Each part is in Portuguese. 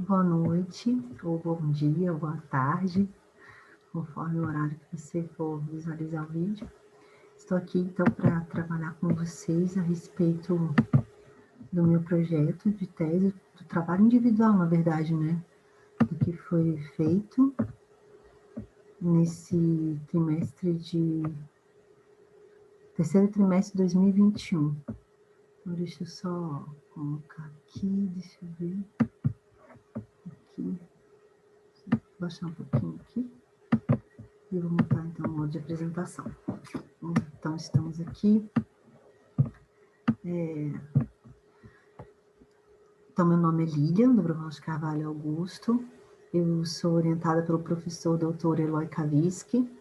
boa noite, ou bom dia, ou boa tarde, conforme o horário que você for visualizar o vídeo. Estou aqui, então, para trabalhar com vocês a respeito do meu projeto de tese, do trabalho individual, na verdade, né? Do que foi feito nesse terceiro trimestre de 2021. Então, deixa eu só colocar aqui, deixa eu ver. Aqui. Vou baixar um pouquinho aqui. E vou montar, então, o modo de apresentação. Então, estamos aqui. Então, meu nome é Lilian, Dobrovolsky de Carvalho Augusto. Eu sou orientada pelo professor Dr. Eloy Kaviski.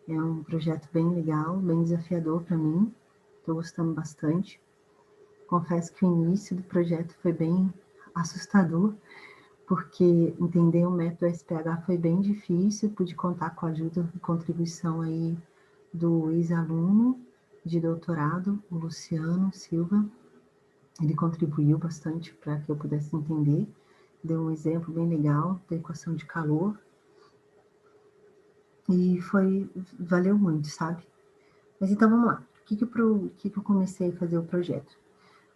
É um projeto bem legal, bem desafiador para mim. Estou gostando bastante. Confesso que o início do projeto foi bem assustador, porque entender o método SPH foi bem difícil. Pude contar com a ajuda e contribuição aí do ex-aluno de doutorado, o Luciano Silva. Ele contribuiu bastante para que eu pudesse entender. Deu um exemplo bem legal da equação de calor. E valeu muito, sabe? Mas então vamos lá. O que eu comecei a fazer o projeto?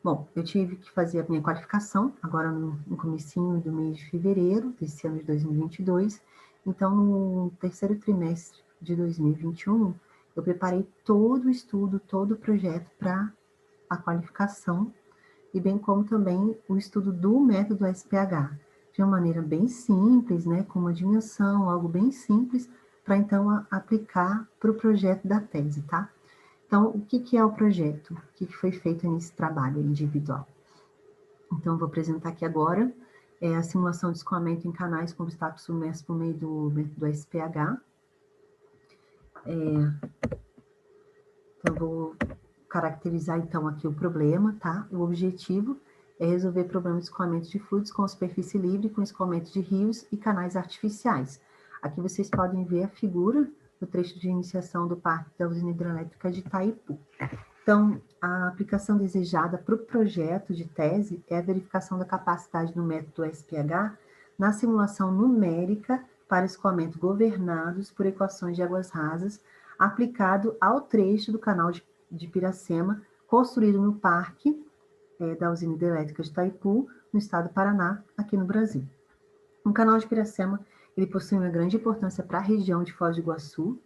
Bom, eu tive que fazer a minha qualificação, agora no comecinho do mês de fevereiro desse ano de 2022. Então, no terceiro trimestre de 2021, eu preparei todo o estudo, todo o projeto para a qualificação, e bem como também o estudo do método SPH, de uma maneira bem simples, né, com uma dimensão, algo bem simples, para então aplicar para o projeto da tese, tá? Então, o que é o projeto? O que foi feito nesse trabalho individual? Então, eu vou apresentar aqui agora a simulação de escoamento em canais com obstáculos submersos por meio do método SPH. Então, eu vou caracterizar, então, aqui o problema, tá? O objetivo é resolver problemas de escoamento de fluidos com superfície livre, com escoamento de rios e canais artificiais. Aqui vocês podem ver a figura do trecho de iniciação do Parque da Usina Hidrelétrica de Itaipu. Então, a aplicação desejada para o projeto de tese é a verificação da capacidade do método SPH na simulação numérica para escoamento governados por equações de águas rasas, aplicado ao trecho do canal de Piracema, construído no Parque da Usina Hidrelétrica de Itaipu, no estado do Paraná, aqui no Brasil. O canal de Piracema, ele possui uma grande importância para a região de Foz do Iguaçu,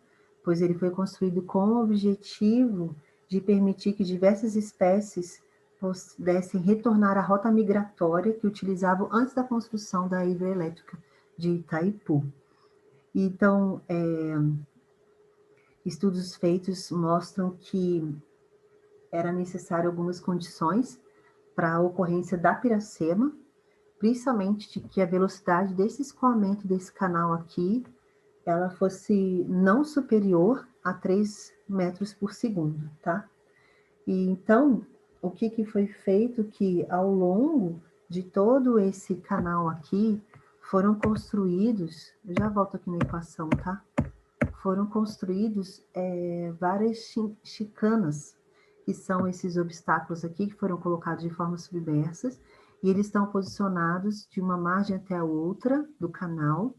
pois ele foi construído com o objetivo de permitir que diversas espécies pudessem retornar à rota migratória que utilizavam antes da construção da hidrelétrica de Itaipu. Então, estudos feitos mostram que era necessário algumas condições para a ocorrência da Piracema, principalmente de que a velocidade desse escoamento desse canal aqui, ela fosse não superior a 3 metros por segundo, tá? E então, o que foi feito que ao longo de todo esse canal aqui, foram construídos, eu já volto aqui na equação, tá? Foram construídos várias chicanas, que são esses obstáculos aqui, que foram colocados de forma submersas, e eles estão posicionados de uma margem até a outra do canal,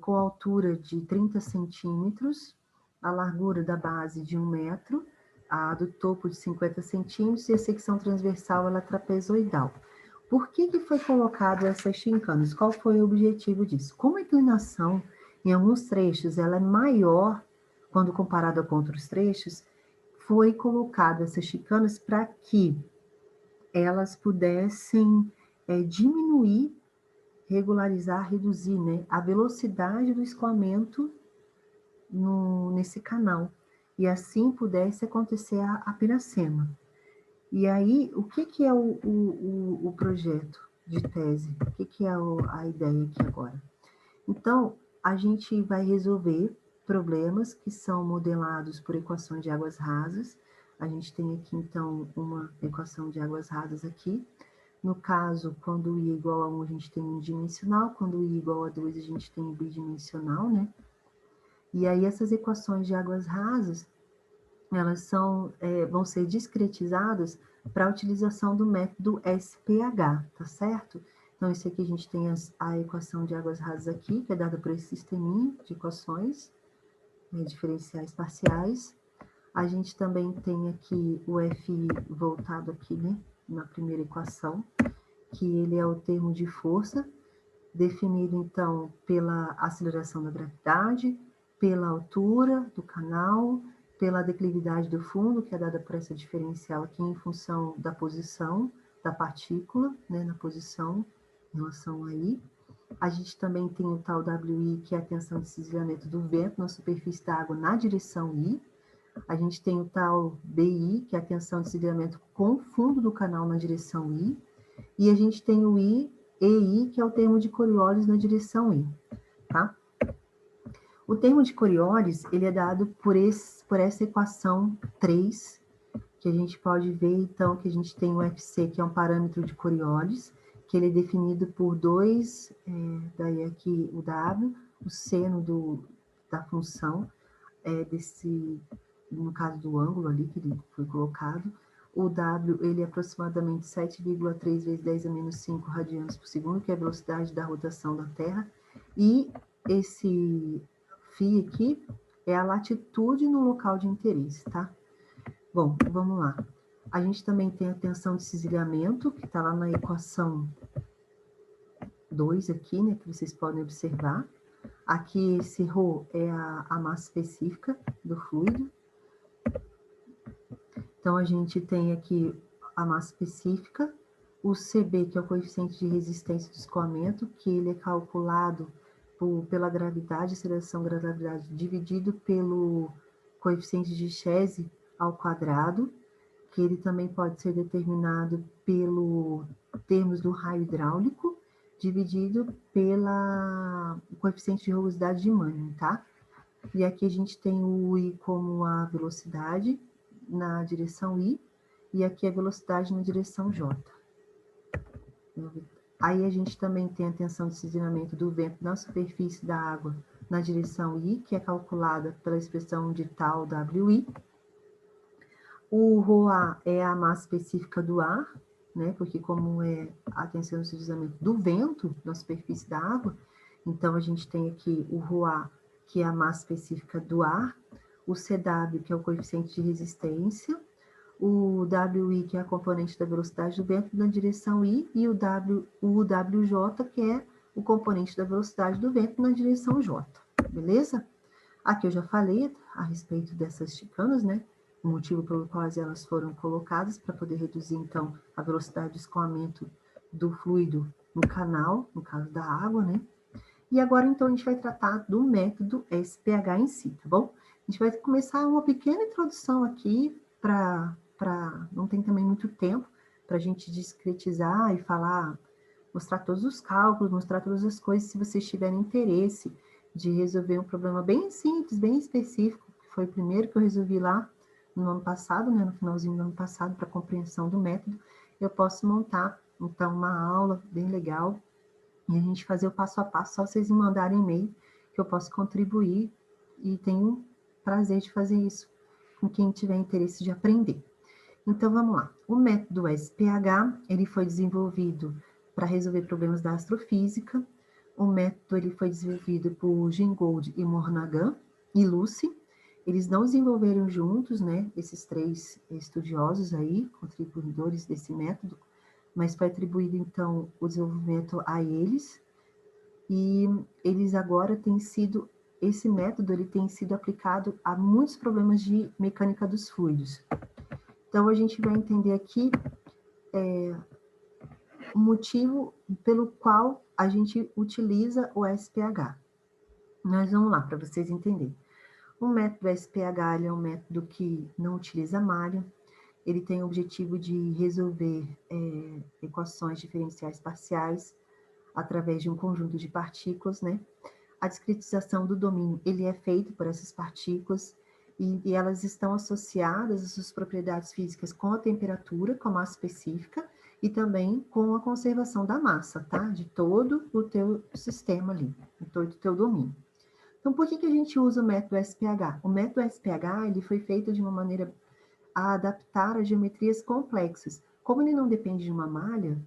com altura de 30 centímetros, a largura da base de 1 metro, a do topo de 50 centímetros, e a secção transversal ela é trapezoidal. Por que foi colocado essas chincanas? Qual foi o objetivo disso? Como a inclinação em alguns trechos ela é maior quando comparada com outros trechos, foi colocado essas chicanas para que elas pudessem diminuir, regularizar, reduzir, né, a velocidade do escoamento nesse canal, e assim pudesse acontecer a Piracema. E aí, o que é o projeto de tese? O que é a ideia aqui agora? Então, a gente vai resolver problemas que são modelados por equações de águas rasas. A gente tem aqui, então, uma equação de águas rasas aqui. No caso, quando I é igual a 1, a gente tem unidimensional. Quando I é igual a 2, a gente tem bidimensional, né? E aí, essas equações de águas rasas, elas vão ser discretizadas para a utilização do método SPH, tá certo? Então, esse aqui a gente tem a equação de águas rasas aqui, que é dada por esse sisteminha de equações, né, diferenciais parciais. A gente também tem aqui o F voltado aqui, né, na primeira equação, que ele é o termo de força, definido, então, pela aceleração da gravidade, pela altura do canal, pela declividade do fundo, que é dada por essa diferencial aqui em função da posição da partícula, né, na posição em relação a I. A gente também tem o tal WI, que é a tensão de cisalhamento do vento na superfície da água na direção I. A gente tem o tal BI, que é a tensão de cisalhamento com o fundo do canal na direção I. E a gente tem o EI, que é o termo de Coriolis na direção I, tá? O termo de Coriolis, ele é dado por essa equação 3, que a gente pode ver, então, que a gente tem o FC, que é um parâmetro de Coriolis, que ele é definido por dois, daí aqui o W, o seno da função, no caso do ângulo ali que ele foi colocado. O W, ele é aproximadamente 7,3 vezes 10 a menos 5 radianos por segundo, que é a velocidade da rotação da Terra. E esse φ aqui é a latitude no local de interesse, tá? Bom, vamos lá. A gente também tem a tensão de cisalhamento, que está lá na equação 2 aqui, né, que vocês podem observar. Aqui esse ρ é a massa específica do fluido. Então, a gente tem aqui a massa específica, o CB, que é o coeficiente de resistência de escoamento, que ele é calculado pela gravidade, aceleração da gravidade, dividido pelo coeficiente de Chese ao quadrado, que ele também pode ser determinado pelo termos do raio hidráulico, dividido pela coeficiente de rugosidade de Manning, tá? E aqui a gente tem o I como a velocidade na direção I, e aqui a velocidade na direção J. Aí a gente também tem a tensão de cisalhamento do vento na superfície da água na direção I, que é calculada pela expressão de tal WI. O ρA é a massa específica do ar, né? Porque como é a tensão de cisalhamento do vento na superfície da água, então a gente tem aqui o ρA, que é a massa específica do ar, o CW, que é o coeficiente de resistência, o WI, que é a componente da velocidade do vento na direção I, e o WJ, que é o componente da velocidade do vento na direção J, beleza? Aqui eu já falei a respeito dessas chicanas, né? O motivo pelo qual elas foram colocadas, para poder reduzir, então, a velocidade de escoamento do fluido no canal, no caso da água, né? E agora, então, a gente vai tratar do método SPH em si, tá bom? A gente vai começar uma pequena introdução aqui, não tem também muito tempo, para a gente discretizar e falar, mostrar todos os cálculos, mostrar todas as coisas, se vocês tiverem interesse de resolver um problema bem simples, bem específico, que foi o primeiro que eu resolvi lá no ano passado, né, no finalzinho do ano passado, para compreensão do método, eu posso montar, então, uma aula bem legal, e a gente fazer o passo a passo, só vocês me mandarem e-mail, que eu posso contribuir, e tenho prazer de fazer isso com quem tiver interesse de aprender. Então, vamos lá. O método SPH, ele foi desenvolvido para resolver problemas da astrofísica. O método ele foi desenvolvido por Gingold e Mornagan e Lucy. Eles não desenvolveram juntos, né, esses três estudiosos aí, contribuidores desse método, mas foi atribuído, então, o desenvolvimento a eles. E eles agora têm sido, esse método ele tem sido aplicado a muitos problemas de mecânica dos fluidos. Então, a gente vai entender aqui o motivo pelo qual a gente utiliza o SPH. Nós vamos lá, para vocês entenderem. O método SPH ele é um método que não utiliza malha, ele tem o objetivo de resolver equações diferenciais parciais através de um conjunto de partículas, né? A discretização do domínio, ele é feito por essas partículas e elas estão associadas às suas propriedades físicas com a temperatura, com a massa específica, e também com a conservação da massa, tá? De todo o teu sistema ali, de todo o teu domínio. Então, por que a gente usa o método SPH? O método SPH, ele foi feito de uma maneira a adaptar a geometrias complexas. Como ele não depende de uma malha,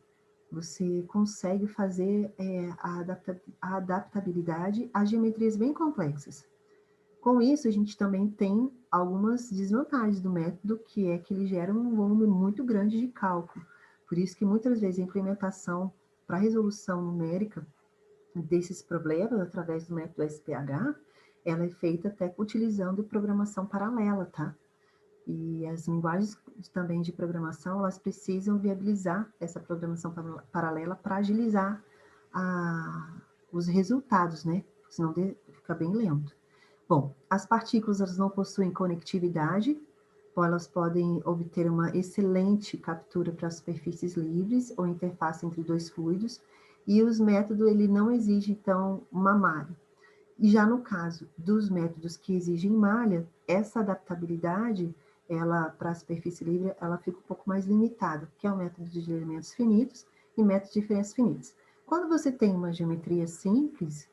você consegue fazer a adaptabilidade a geometrias bem complexas. Com isso, a gente também tem algumas desvantagens do método, que é que ele gera um volume muito grande de cálculo. Por isso que muitas vezes a implementação para resolução numérica desses problemas através do método SPH, ela é feita até utilizando programação paralela, tá? E as linguagens também de programação, elas precisam viabilizar essa programação paralela para agilizar os resultados, né? Senão fica bem lento. Bom, as partículas elas não possuem conectividade, ou elas podem obter uma excelente captura para superfícies livres ou interface entre dois fluidos, e os métodos ele não exigem, então, uma malha. E já no caso dos métodos que exigem malha, essa adaptabilidade, ela para a superfície livre, ela fica um pouco mais limitada, que é o método de elementos finitos e método de diferenças finitas. Quando você tem uma geometria simples,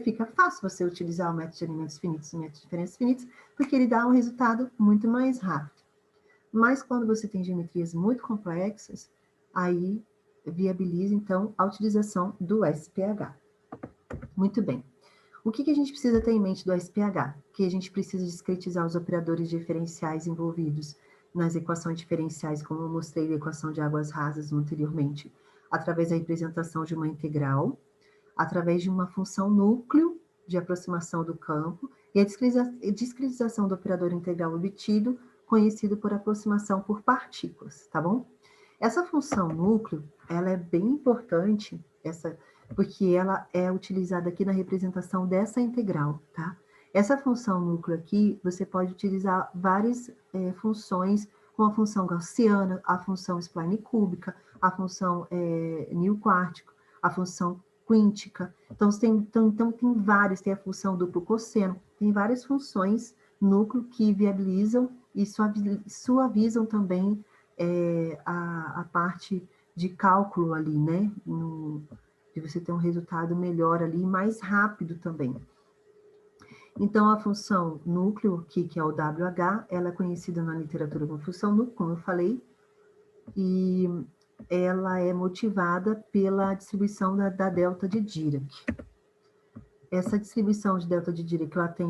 fica fácil você utilizar o método de elementos finitos e o método de diferenças finitas, porque ele dá um resultado muito mais rápido. Mas quando você tem geometrias muito complexas, aí viabiliza, então, a utilização do SPH. Muito bem. O que a gente precisa ter em mente do SPH? Que a gente precisa discretizar os operadores diferenciais envolvidos nas equações diferenciais, como eu mostrei na equação de águas rasas anteriormente, através da representação de uma integral, através de uma função núcleo de aproximação do campo e a discretização do operador integral obtido, conhecido por aproximação por partículas, tá bom? Essa função núcleo, ela é bem importante, porque ela é utilizada aqui na representação dessa integral, tá? Essa função núcleo aqui, você pode utilizar várias funções, como a função gaussiana, a função spline cúbica, a função Newquartic, a função quíntica. Então, tem várias, tem a função duplo cosseno, tem várias funções núcleo que viabilizam e suavizam também a parte de cálculo ali, né? De você ter um resultado melhor ali, mais rápido também. Então, a função núcleo, que é o WH, ela é conhecida na literatura como função núcleo, como eu falei, e ela é motivada pela distribuição da delta de Dirac. Essa distribuição de delta de Dirac, ela tem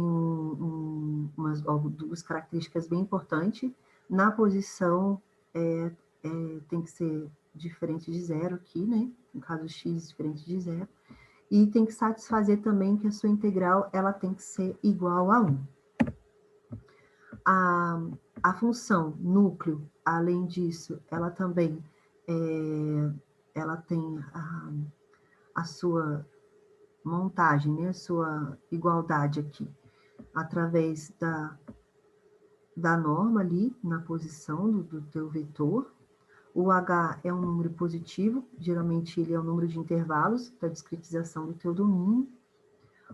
duas características bem importantes. Na posição, tem que ser diferente de zero aqui, né? No caso, x diferente de zero. E tem que satisfazer também que a sua integral, ela tem que ser igual a 1. A função núcleo, além disso, ela também ela tem a sua montagem, né, a sua igualdade aqui, através da norma ali, na posição do teu vetor. O H é um número positivo, geralmente ele é um número de intervalos da discretização do teu domínio.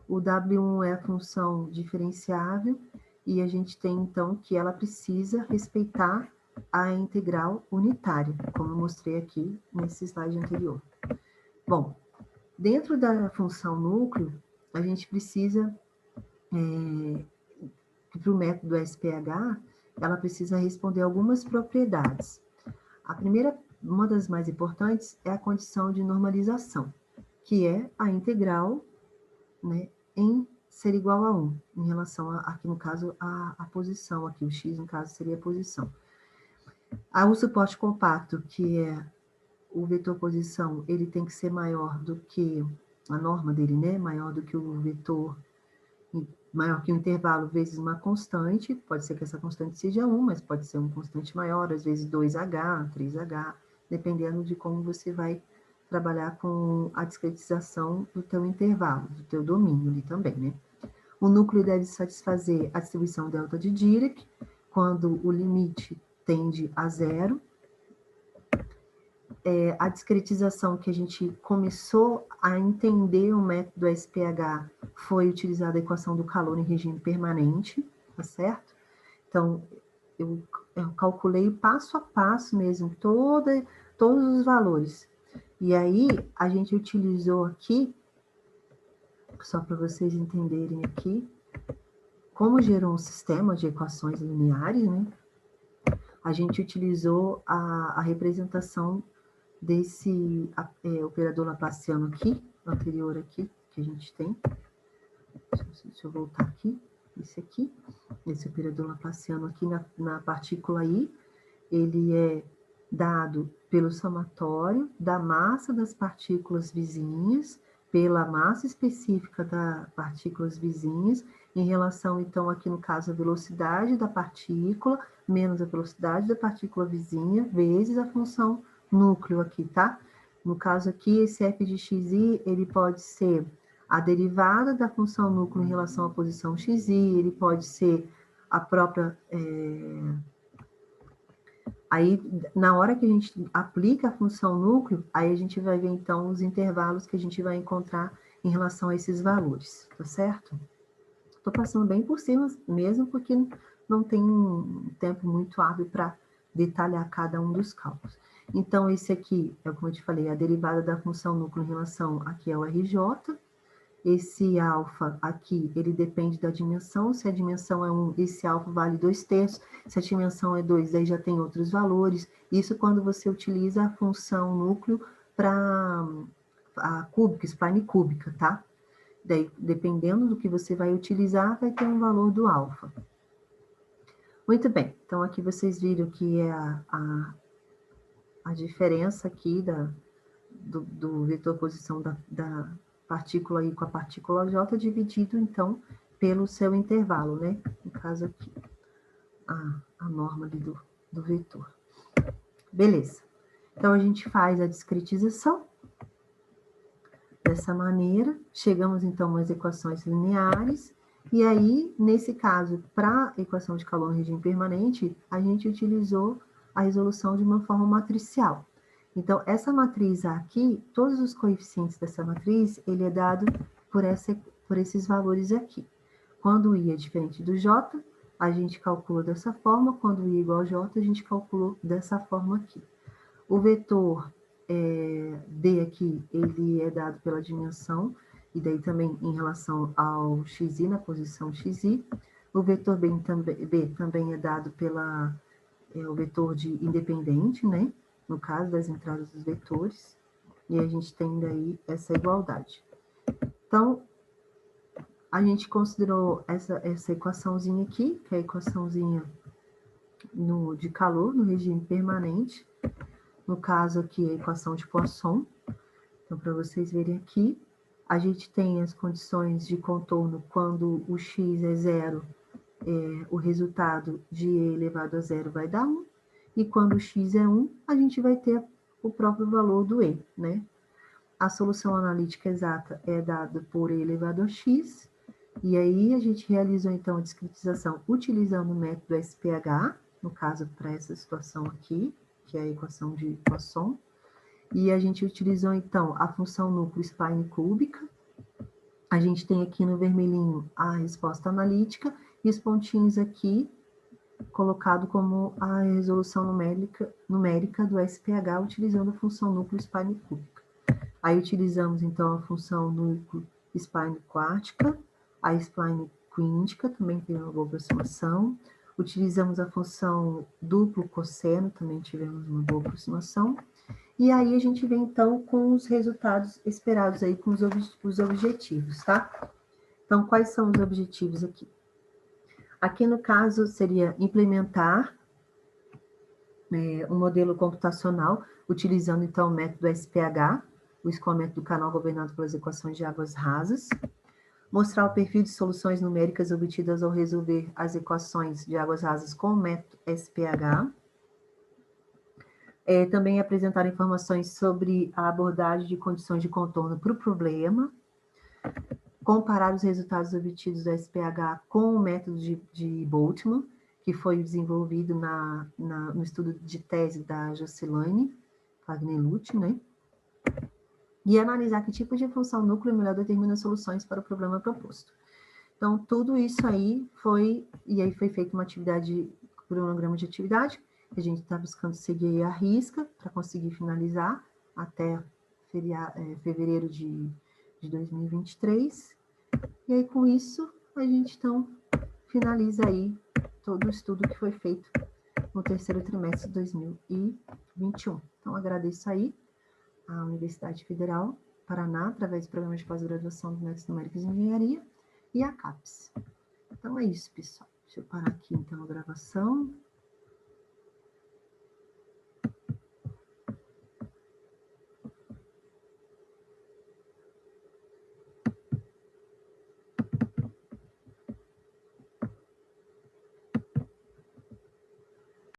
O W1 é a função diferenciável, e a gente tem, então, que ela precisa respeitar a integral unitária, como eu mostrei aqui nesse slide anterior. Bom, dentro da função núcleo, a gente precisa, para o método SPH, ela precisa responder algumas propriedades. A primeira, uma das mais importantes, é a condição de normalização, que é a integral, né, em ser igual a 1, em relação aqui no caso, a posição, aqui o x no caso seria a posição. O suporte compacto, que é o vetor posição, ele tem que ser maior do que a norma dele, né, maior do que o vetor, maior que o intervalo vezes uma constante, pode ser que essa constante seja 1, mas pode ser uma constante maior, às vezes 2H, 3H, dependendo de como você vai trabalhar com a discretização do teu intervalo, do teu domínio ali também, né? O núcleo deve satisfazer a distribuição delta de Dirac, quando o limite tende a zero. A discretização que a gente começou a entender o método SPH foi utilizada a equação do calor em regime permanente, tá certo? Então, eu calculei passo a passo mesmo, todos os valores. E aí, a gente utilizou aqui, só para vocês entenderem aqui, como gerou um sistema de equações lineares, né? A gente utilizou a representação desse operador laplaciano aqui, anterior aqui, que a gente tem. Deixa eu voltar aqui. Esse operador laplaciano aqui na partícula I, ele é dado pelo somatório da massa das partículas vizinhas, pela massa específica das partículas vizinhas, em relação, então, aqui no caso, a velocidade da partícula, menos a velocidade da partícula vizinha, vezes a função núcleo aqui, tá? No caso aqui, esse f de xi, ele pode ser a derivada da função núcleo em relação à posição xi, ele pode ser a própria... Aí, na hora que a gente aplica a função núcleo, aí a gente vai ver, então, os intervalos que a gente vai encontrar em relação a esses valores, tá certo? Estou passando bem por cima mesmo, porque não tem um tempo muito hábil para detalhar cada um dos cálculos. Então, esse aqui, é como eu te falei, a derivada da função núcleo em relação aqui ao RJ. Esse alfa aqui, ele depende da dimensão. Se a dimensão é 1, esse alfa vale 2/3. Se a dimensão é 2, aí já tem outros valores. Isso quando você utiliza a função núcleo para a cúbica, spline cúbica, tá? Daí, dependendo do que você vai utilizar, vai ter um valor do alfa. Muito bem, então aqui vocês viram que é a diferença aqui do vetor posição da partícula I com a partícula J dividido, então, pelo seu intervalo, né? No caso aqui, a norma ali do vetor. Beleza. Então, a gente faz a discretização dessa maneira, chegamos, então, às equações lineares, e aí, nesse caso, para a equação de calor no regime permanente, a gente utilizou a resolução de uma forma matricial. Então, essa matriz aqui, todos os coeficientes dessa matriz, ele é dado por esses valores aqui. Quando o I é diferente do J, a gente calcula dessa forma, quando o I é igual a J, a gente calculou dessa forma aqui. O vetor D aqui, ele é dado pela dimensão, e daí também em relação ao xi, na posição xi. O vetor B também é dado pela o vetor de independente, né? No caso das entradas dos vetores, e a gente tem daí essa igualdade. Então, a gente considerou essa equaçãozinha aqui, que é a equaçãozinha de calor no regime permanente. No caso aqui, a equação de Poisson. Então, para vocês verem aqui, a gente tem as condições de contorno quando o x é 0, o resultado de e elevado a 0 vai dar 1. E quando o x é 1, a gente vai ter o próprio valor do e, né? A solução analítica exata é dada por e elevado a x. E aí a gente realizou, então, a discretização utilizando o método SPH, no caso, para essa situação aqui, que é a equação de Poisson. E a gente utilizou, então, a função núcleo spline cúbica. A gente tem aqui no vermelhinho a resposta analítica, e os pontinhos aqui, colocado como a resolução numérica do SPH, utilizando a função núcleo spline cúbica. Aí utilizamos, então, a função núcleo spline quartica, a spline quíntica, também tem uma boa aproximação. Utilizamos a função duplo cosseno, também tivemos uma boa aproximação. E aí a gente vem, então, com os resultados esperados aí, com os objetivos, tá? Então, quais são os objetivos aqui? Aqui, no caso, seria implementar um modelo computacional, utilizando, então, o método SPH, o escoamento do canal governado pelas equações de águas rasas. Mostrar o perfil de soluções numéricas obtidas ao resolver as equações de águas rasas com o método SPH. Também apresentar informações sobre a abordagem de condições de contorno para o problema, comparar os resultados obtidos do SPH com o método de Boltzmann, que foi desenvolvido no estudo de tese da Jocelyne Fagnelucci, né? E analisar que tipo de função núcleo melhor determina soluções para o problema proposto. Então, tudo isso aí foi feita uma atividade, cronograma de atividade, que a gente está buscando seguir a risca para conseguir finalizar até fevereiro de 2023. E aí, com isso, a gente, então, finaliza aí todo o estudo que foi feito no terceiro trimestre de 2021. Então, agradeço aí a Universidade Federal Paraná, através do programa de pós-graduação do Métodos Numéricos de Engenharia, e a CAPES. Então é isso, pessoal. Deixa eu parar aqui então a gravação.